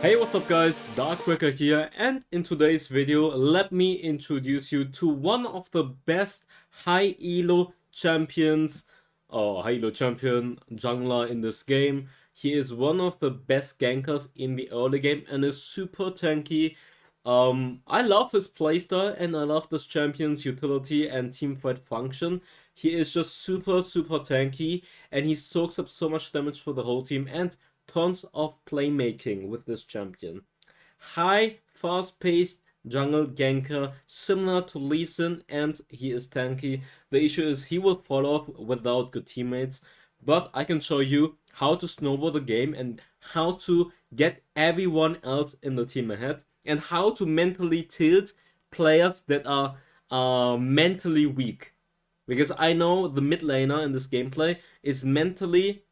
Hey, what's up guys, Darkbreaker here, and in today's video let me introduce you to one of the best high elo champions, or high elo champion jungler in this game. He is one of the best gankers in the early game and is super tanky. I love his playstyle and I love this champion's utility and teamfight function. He is just super tanky and he soaks up so much damage for the whole team and tons of playmaking with this champion. High, fast-paced jungle ganker, similar to Lee Sin, and he is tanky. The issue is he will fall off without good teammates, but I can show you how to snowball the game and how to get everyone else in the team ahead, and how to mentally tilt players that are mentally weak. Because I know the mid laner in this gameplay is mentally,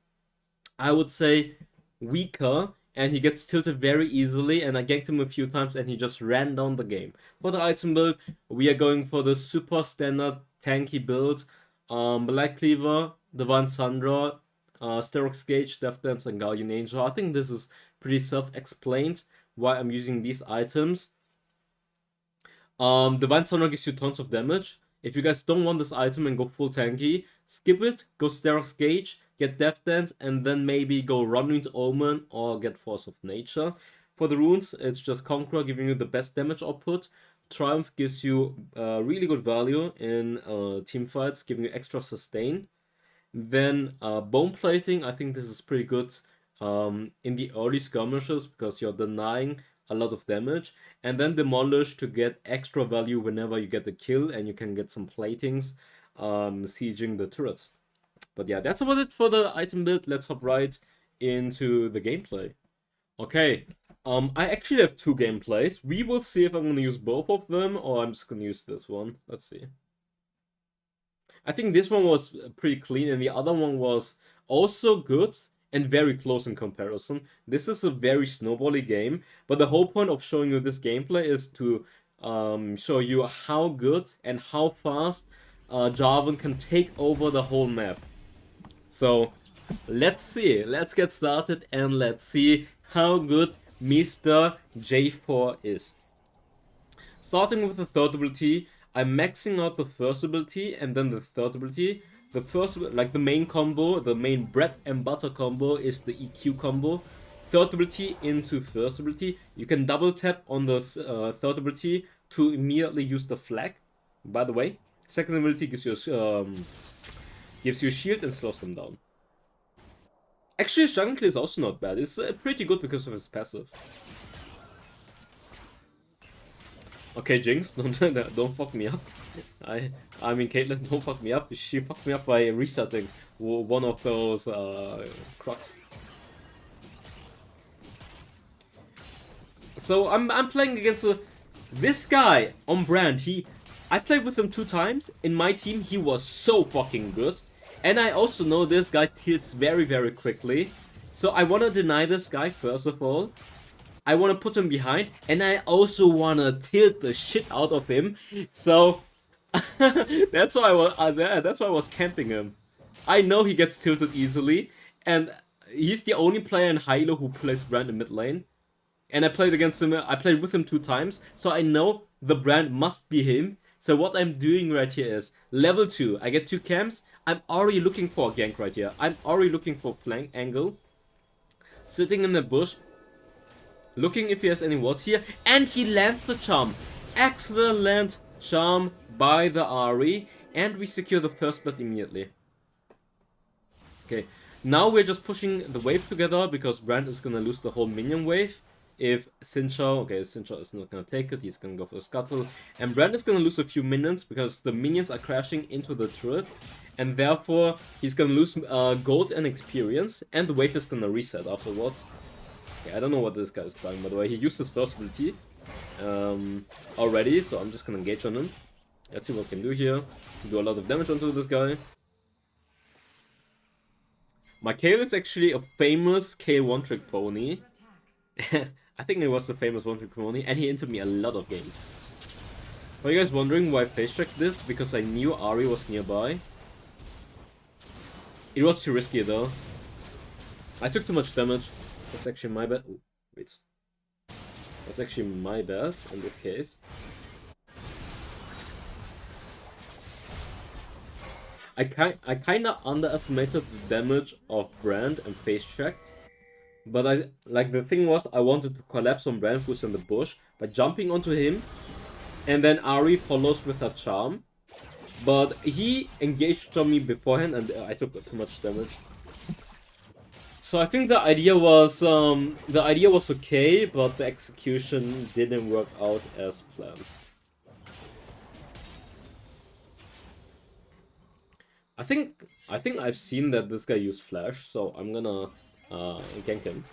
I would say, weaker, and he gets tilted very easily, and I ganked him a few times and he just ran down the game. For the item build, we are going for the super standard tanky build. Black Cleaver, Divine Sandra, Sterox Gage, Death Dance, and Guardian Angel. I think this is pretty self-explained why I'm using these items. Divine Sandra gives you tons of damage. If you guys don't want this item and go full tanky, skip it, go Sterox Gage, get Death Dance, and then maybe go Runwing's Omen or get Force of Nature. For the runes, it's just Conqueror giving you the best damage output. Triumph gives you really good value in team fights, giving you extra sustain. Then Bone Plating, I think this is pretty good in the early skirmishes because you're denying a lot of damage. And then Demolish to get extra value whenever you get a kill and you can get some platings sieging the turrets. But yeah, that's about it for the item build. Let's hop right into the gameplay. Okay, I actually have two gameplays. We will see if I'm going to use both of them or I'm just going to use this one. Let's see. I think this one was pretty clean and the other one was also good and very close in comparison. This is a very snowbally game, but the whole point of showing you this gameplay is to show you how good and how fast Jarvan can take over the whole map. So let's see, let's get started and let's see how good Mr. J4 is. Starting with the third ability, I'm maxing out the first ability and then the third ability. The first, like the main combo, the main bread and butter combo is the EQ combo. Third ability into first ability. You can double tap on the third ability to immediately use the flag. By the way, second ability gives you a shield and slows them down. Actually, his jungle clear is also not bad. It's pretty good because of his passive. Okay, Jinx, don't fuck me up. I mean, Caitlyn, don't fuck me up. She fucked me up by resetting one of those crocs. So I'm playing against this guy on brand. I played with him 2 times. In my team, he was so fucking good. And I also know this guy tilts very quickly. So I want to deny this guy first of all. I want to put him behind, and I also want to tilt the shit out of him. So that's why I was camping him. I know he gets tilted easily, and he's the only player in Hilo who plays Brand in mid lane. And I played against him. I played with him 2 times, so I know the Brand must be him. So what I'm doing right here is level 2. I get 2 camps. I'm already looking for a gank right here. I'm already looking for a flank angle. Sitting in the bush. Looking if he has any wards here. And he lands the charm. Excellent charm by the Ahri. And we secure the first blood immediately. Okay. Now we're just pushing the wave together because Brand is going to lose the whole minion wave. If Sincho, okay, Sincho is not going to take it, he's going to go for the Scuttle. And Brand is going to lose a few minions because the minions are crashing into the turret. And therefore, he's going to lose gold and experience. And the wave is going to reset afterwards. Okay, I don't know what this guy is trying, by the way. He used his first ability already, so I'm just going to engage on him. Let's see what we can do here. Do a lot of damage onto this guy. My Kayle is actually a famous Kayle one-trick pony. I think it was a famous one-trick pony, and he entered me a lot of games. Are you guys wondering why I face-checked this? Because I knew Ahri was nearby. It was too risky though. I took too much damage. That's actually my bad. Ooh, wait. That's actually my bad in this case. I kinda underestimated the damage of Brand and face checked. But the thing was, I wanted to collapse on Brand who's in the bush by jumping onto him, and then Ari follows with her charm. But he engaged on me beforehand, and I took too much damage. So I think the idea was okay, but the execution didn't work out as planned. I think I've seen that this guy used flash, so I'm gonna gank him.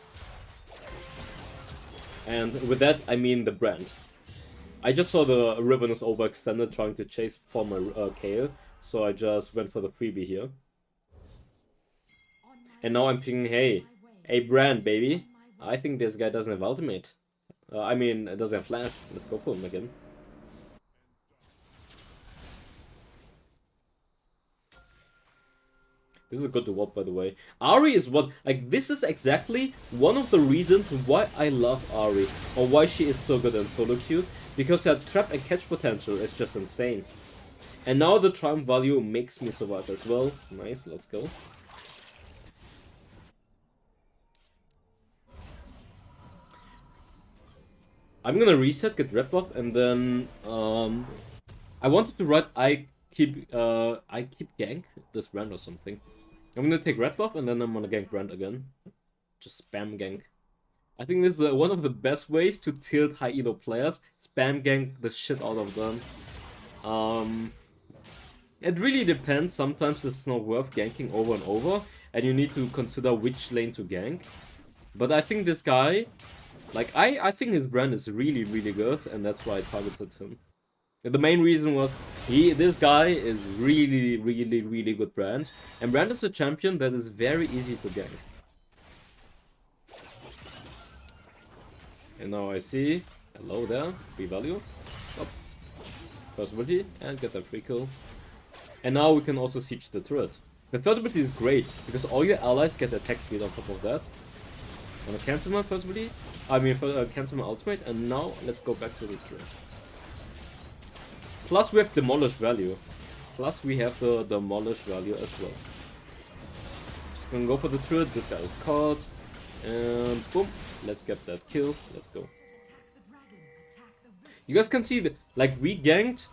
And with that, I mean the Brand. I just saw the ribbon is overextended trying to chase for my Kale, so I just went for the freebie here. And now I'm thinking, hey, Brand, baby. I think this guy doesn't have ultimate. I mean, it doesn't have flash. Let's go for him again. This is good to watch, by the way. Ari is what, like, this is exactly one of the reasons why I love Ari, or why she is so good in solo queue, because her trap and catch potential is just insane. And now the triumph value makes me survive as well. Nice, let's go. I'm gonna reset, get red buff, and then I wanted to write I keep gank this Brand or something. I'm gonna take red buff and then I'm gonna gank Brand again. Just spam gank. I think this is one of the best ways to tilt high elo players. Spam gank the shit out of them. It really depends. Sometimes it's not worth ganking over and over, and you need to consider which lane to gank. But I think this guy, like, I think his Brand is really, really good, and that's why I targeted him. The main reason was this guy is really, really, really good Brand, and Brand is a champion that is very easy to gank. And now I see, hello there, free value, up, first ability, and get that free kill. And now we can also siege the turret. The third ability is great, because all your allies get attack speed on top of that. I'm gonna cancel my first ability, cancel my ultimate, and now let's go back to the turret. Plus we have demolish value. Plus we have the demolish value as well. Just gonna go for the turret, this guy is caught. And boom, let's get that kill, let's go. You guys can see that, like, we ganked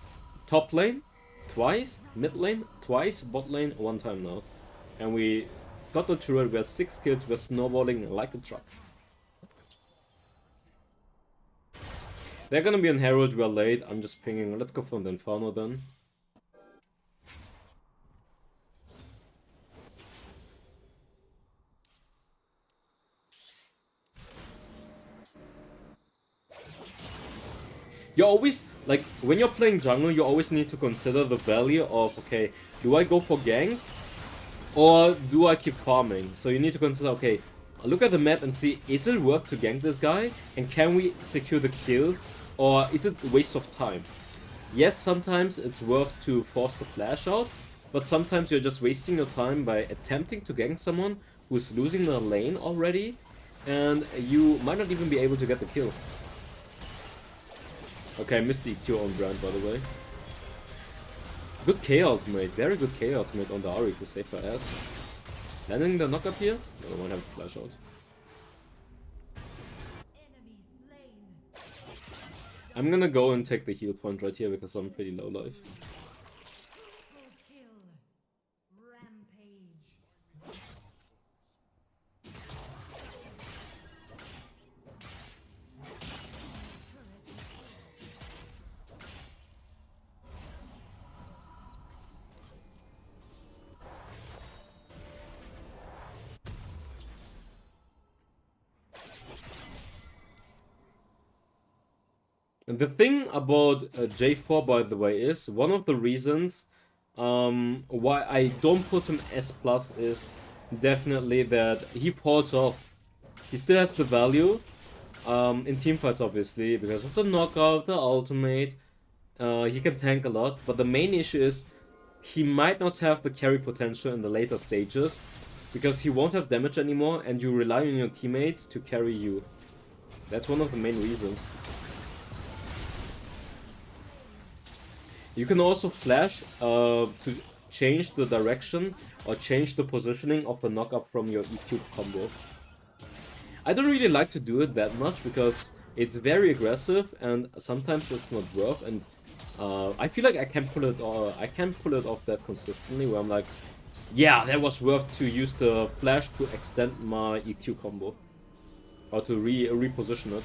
top lane twice, mid lane twice, bot lane one time now. And we got the turret, we have 6 kills, we're snowballing like a truck. They're gonna be on Herald, we're late, I'm just pinging. Let's go for the Inferno then. You always, like, when you're playing jungle, you always need to consider the value of, okay, do I go for ganks or do I keep farming? So you need to consider, okay, look at the map and see, is it worth to gank this guy? And can we secure the kill? Or is it a waste of time? Yes, sometimes it's worth to force the flash out, but sometimes you're just wasting your time by attempting to gank someone who's losing their lane already, and you might not even be able to get the kill. Okay, I missed the EQ on Brand, by the way. Good K ultimate, very good K ultimate on the Ari to save her ass. Landing the knock up here? No, I won't have a flash out. I'm gonna go and take the heal point right here because I'm pretty low life. And the thing about J4, by the way, is one of the reasons why I don't put him S+ is definitely that he falls off. He still has the value in teamfights, obviously, because of the knockout, the ultimate. He can tank a lot, but the main issue is he might not have the carry potential in the later stages because he won't have damage anymore and you rely on your teammates to carry you. That's one of the main reasons. You can also flash to change the direction or change the positioning of the knock-up from your EQ combo. I don't really like to do it that much because it's very aggressive and sometimes it's not worth, and I feel like I can pull it off that consistently, where I'm like, yeah, that was worth to use the flash to extend my EQ combo or to reposition it.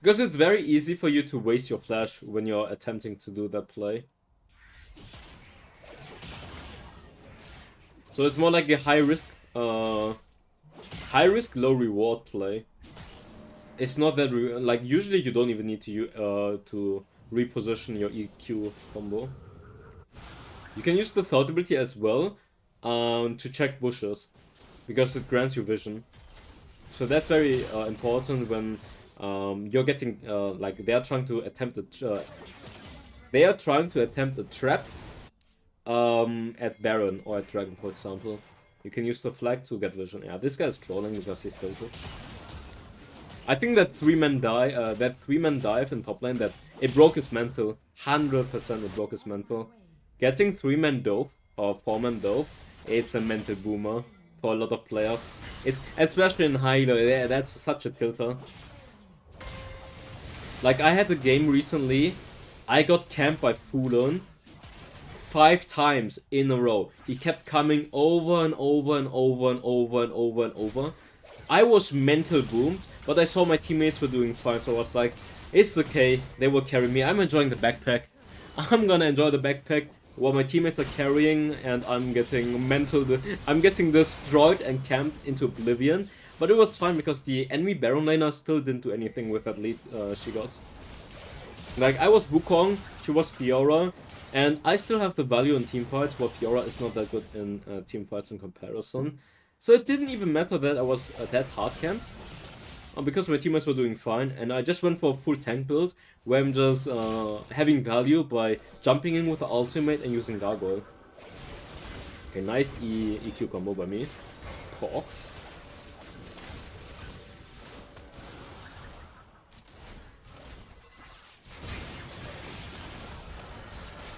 Because it's very easy for you to waste your flash when you're attempting to do that play. So it's more like a high risk, low reward play. It's not that like usually you don't even need to reposition your EQ combo. You can use the thought ability as well to check bushes, because it grants you vision. So that's very important when you're getting like they are trying to attempt a trap at Baron or at Dragon, for example. You can use the flag to get vision. Yeah, this guy's trolling because he's tilted. I think that three-man dive in top lane, that it broke his mental. 100% it broke his mental. Getting 3-man dove or 4-man dove, it's a mental boomer for a lot of players. It's especially in high elo. Yeah, that's such a tilter. Like, I had a game recently, I got camped by Fulon 5 times in a row. He kept coming over and over and over and over and over and over. I was mental boomed, but I saw my teammates were doing fine, so I was like, it's okay, they will carry me. I'm enjoying the backpack. I'm gonna enjoy the backpack while my teammates are carrying, and I'm getting destroyed and camped into oblivion. But it was fine because the enemy Baron laner still didn't do anything with that lead she got. Like, I was Wukong, she was Fiora, and I still have the value in teamfights, while Fiora is not that good in teamfights in comparison. So it didn't even matter that I was that hard camped, because my teammates were doing fine, and I just went for a full tank build, where I'm just having value by jumping in with the ultimate and using Gargoyle. Okay, nice EQ combo by me. Pork.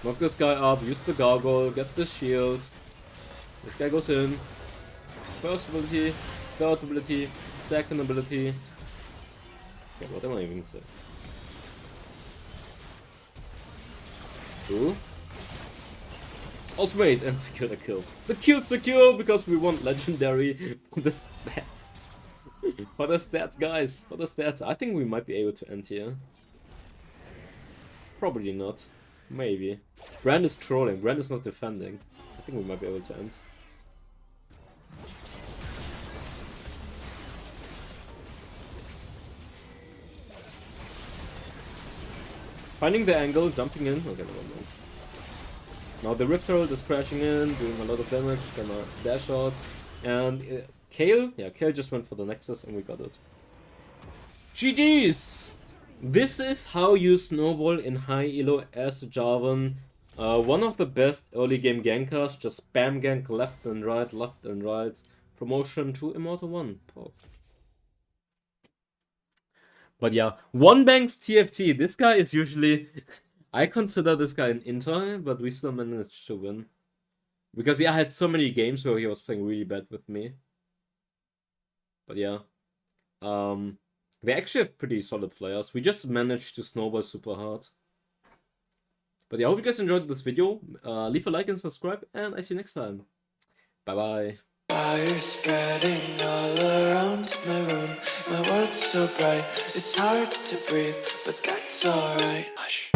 Knock this guy up, use the Gargoyle, get the shield. This guy goes in. First ability, third ability, second ability. Okay, what am I even saying? Ooh. Ultimate and secure the kill. The kill's secure because we want legendary for the stats. For the stats, guys. For the stats. I think we might be able to end here. Probably not. Maybe. Brand is trolling. Brand is not defending. I think we might be able to end. Finding the angle, jumping in. Okay, never mind. Now the Rift Herald is crashing in, doing a lot of damage. Gonna dash out. And Kale? Yeah, Kale just went for the Nexus and we got it. GG's! This is how you snowball in high elo as Jarvan. One of the best early game gankers. Just spam gank left and right. Promotion to Immortal 1. Pop. But yeah, one banks TFT. This guy is usually... I consider this guy an inter, but we still managed to win. Because yeah, I had so many games where he was playing really bad with me. But yeah. They actually have pretty solid players. We just managed to snowball super hard. But yeah, I hope you guys enjoyed this video. Leave a like and subscribe, and I see you next time. Bye-bye. Fire spreading all around my room. My world's so bright, it's hard to breathe, but that's alright. Hush.